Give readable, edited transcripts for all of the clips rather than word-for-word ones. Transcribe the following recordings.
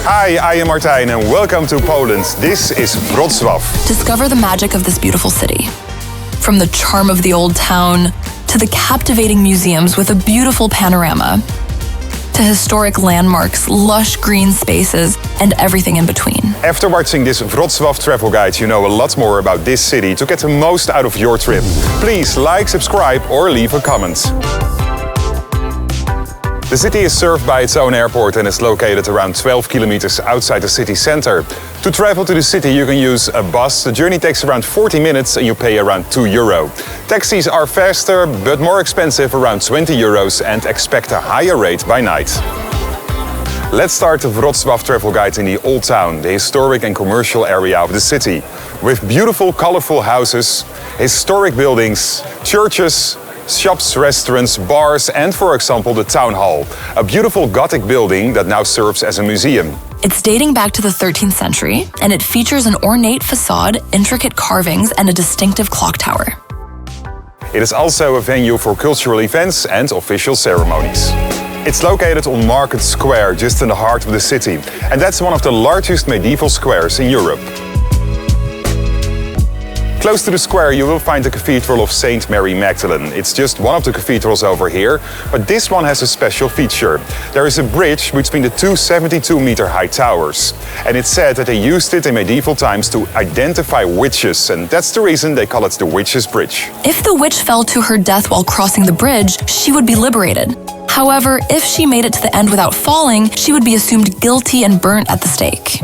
Hi, I am Martijn and welcome to Poland. This is Wrocław. Discover the magic of this beautiful city. From the charm of the old town, to the captivating museums with a beautiful panorama, to historic landmarks, lush green spaces, and everything in between. After watching this Wrocław Travel Guide, you know a lot more about this city to get the most out of your trip. Please like, subscribe, or leave a comment. The city is served by its own airport and is located around 12 kilometers outside the city center. To travel to the city, you can use a bus. The journey takes around 40 minutes and you pay around €2. Taxis are faster, but more expensive, around €20, and expect a higher rate by night. Let's start the Wrocław Travel Guide in the Old Town, the historic and commercial area of the city. With beautiful, colorful houses, historic buildings, churches, shops, restaurants, bars, and for example the town hall, a beautiful Gothic building that now serves as a museum. It's dating back to the 13th century, and it features an ornate facade, intricate carvings, and a distinctive clock tower. It is also a venue for cultural events and official ceremonies. It's located on Market Square, just in the heart of the city, and that's one of the largest medieval squares in Europe. Close to the square you will find the Cathedral of St. Mary Magdalene. It's just one of the cathedrals over here, but this one has a special feature. There is a bridge between the two 72-meter-high towers, and it's said that they used it in medieval times to identify witches, and that's the reason they call it the Witches' Bridge. If the witch fell to her death while crossing the bridge, she would be liberated. However, if she made it to the end without falling, she would be assumed guilty and burnt at the stake.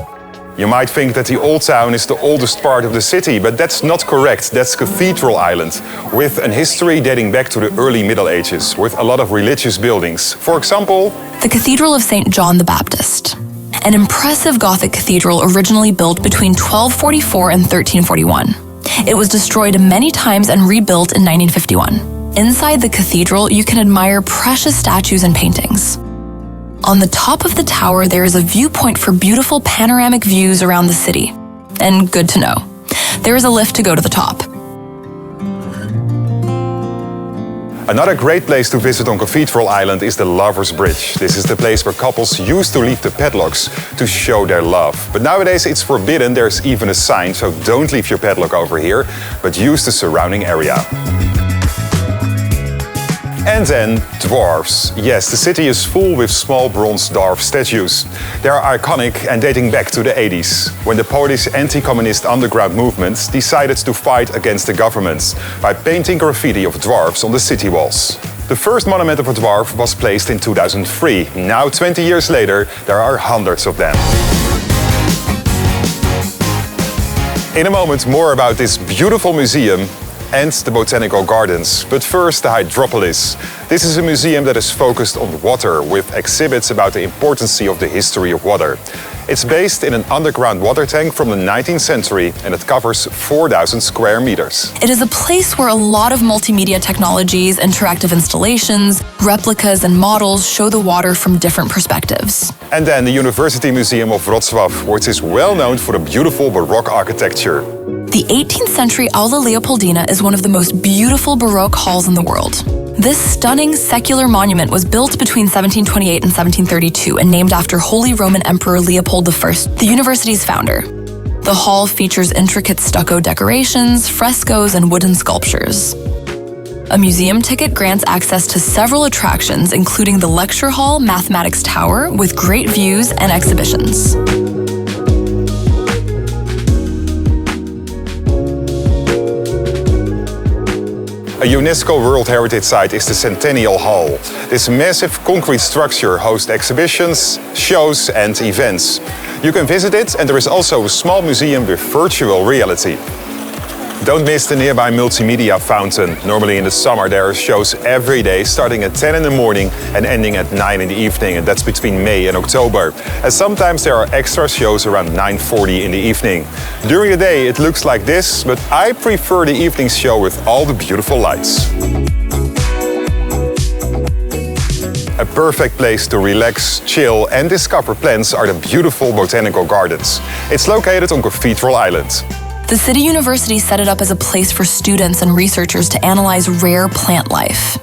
You might think that the Old Town is the oldest part of the city, but that's not correct. That's Cathedral Island, with an history dating back to the early Middle Ages, with a lot of religious buildings. For example, the Cathedral of St. John the Baptist, an impressive Gothic cathedral originally built between 1244 and 1341. It was destroyed many times and rebuilt in 1951. Inside the cathedral, you can admire precious statues and paintings. On the top of the tower, there is a viewpoint for beautiful panoramic views around the city. And good to know, there is a lift to go to the top. Another great place to visit on Cathedral Island is the Lovers' Bridge. This is the place where couples used to leave the padlocks to show their love. But nowadays it's forbidden, there's even a sign, so don't leave your padlock over here, but use the surrounding area. And then Dwarfs. Yes, the city is full with small bronze dwarf statues. They are iconic and dating back to the 80s, when the Polish anti-communist underground movement decided to fight against the government by painting graffiti of dwarfs on the city walls. The first monument of a dwarf was placed in 2003. Now, 20 years later, there are hundreds of them. In a moment, more about this beautiful museum and the Botanical Gardens. But first, the Hydropolis. This is a museum that is focused on water, with exhibits about the importance of the history of water. It's based in an underground water tank from the 19th century, and it covers 4,000 square meters. It is a place where a lot of multimedia technologies, interactive installations, replicas, and models show the water from different perspectives. And then the University Museum of Wrocław, which is well known for the beautiful Baroque architecture. The 18th century Aula Leopoldina is one of the most beautiful Baroque halls in the world. This stunning secular monument was built between 1728 and 1732 and named after Holy Roman Emperor Leopold I, the university's founder. The hall features intricate stucco decorations, frescoes, and wooden sculptures. A museum ticket grants access to several attractions, including the lecture hall, mathematics tower, with great views and exhibitions. A UNESCO World Heritage Site is the Centennial Hall. This massive concrete structure hosts exhibitions, shows, and events. You can visit it, and there is also a small museum with virtual reality. Don't miss the nearby Multimedia fountain. Normally in the summer there are shows every day, starting at 10 in the morning and ending at 9 in the evening, and that's between May and October. And sometimes there are extra shows around 9:40 in the evening. During the day it looks like this, but I prefer the evening show with all the beautiful lights. A perfect place to relax, chill and discover plants are the beautiful Botanical Gardens. It's located on Cathedral Island. The City University set it up as a place for students and researchers to analyze rare plant life.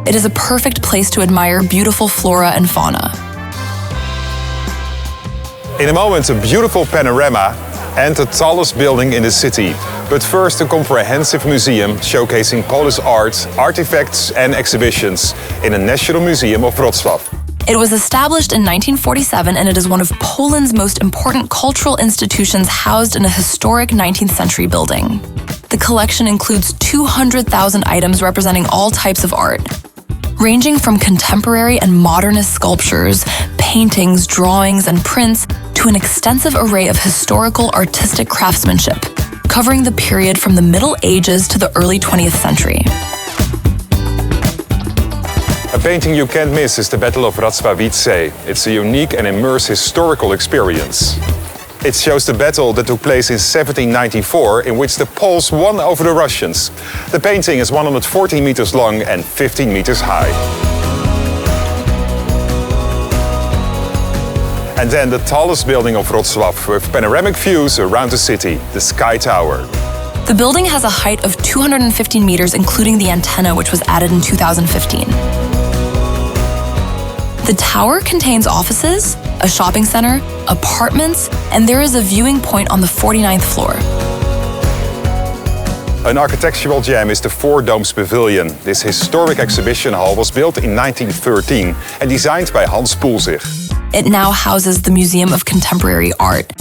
It is a perfect place to admire beautiful flora and fauna. In a moment, a beautiful panorama and the tallest building in the city. But first, a comprehensive museum showcasing Polish art, artifacts and exhibitions in the National Museum of Wrocław. It was established in 1947 and it is one of Poland's most important cultural institutions housed in a historic 19th century building. The collection includes 200,000 items representing all types of art, ranging from contemporary and modernist sculptures, paintings, drawings, and prints, to an extensive array of historical artistic craftsmanship, covering the period from the Middle Ages to the early 20th century. A painting you can't miss is the Battle of Racławice. It's a unique and immersive historical experience. It shows the battle that took place in 1794, in which the Poles won over the Russians. The painting is 140 meters long and 15 meters high. And then the tallest building of Wrocław, with panoramic views around the city, the Sky Tower. The building has a height of 215 meters, including the antenna, which was added in 2015. The tower contains offices, a shopping center, apartments, and there is a viewing point on the 49th floor. An architectural gem is the Four Domes Pavilion. This historic exhibition hall was built in 1913 and designed by Hans Poelzig. It now houses the Museum of Contemporary Art,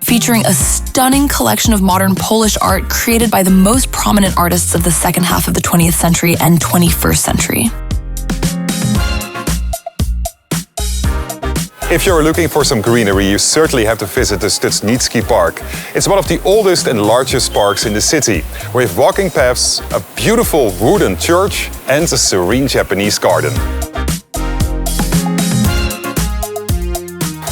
featuring a stunning collection of modern Polish art created by the most prominent artists of the second half of the 20th century and 21st century. If you're looking for some greenery, you certainly have to visit the Szczytnicki Park. It's one of the oldest and largest parks in the city, with walking paths, a beautiful wooden church and a serene Japanese garden.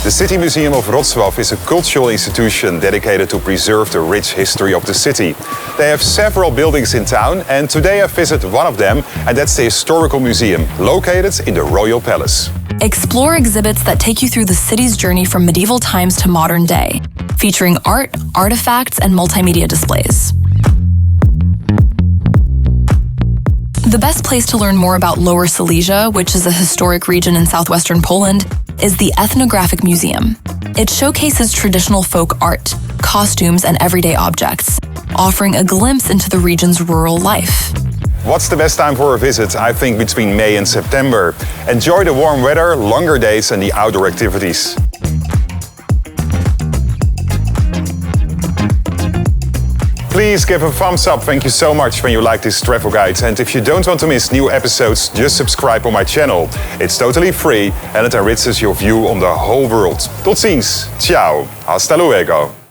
The City Museum of Wrocław is a cultural institution dedicated to preserve the rich history of the city. They have several buildings in town, and today I visit one of them, and that's the Historical Museum, located in the Royal Palace. Explore exhibits that take you through the city's journey from medieval times to modern day, featuring art, artifacts, and multimedia displays. The best place to learn more about Lower Silesia, which is a historic region in southwestern Poland, is the Ethnographic Museum. It showcases traditional folk art, costumes, and everyday objects, offering a glimpse into the region's rural life. What's the best time for a visit? I think between May and September. Enjoy the warm weather, longer days, and the outdoor activities. Please give a thumbs up. Thank you so much when you like this travel guide. And if you don't want to miss new episodes, just subscribe on my channel. It's totally free and it enriches your view on the whole world. Tot ziens. Ciao. Hasta luego.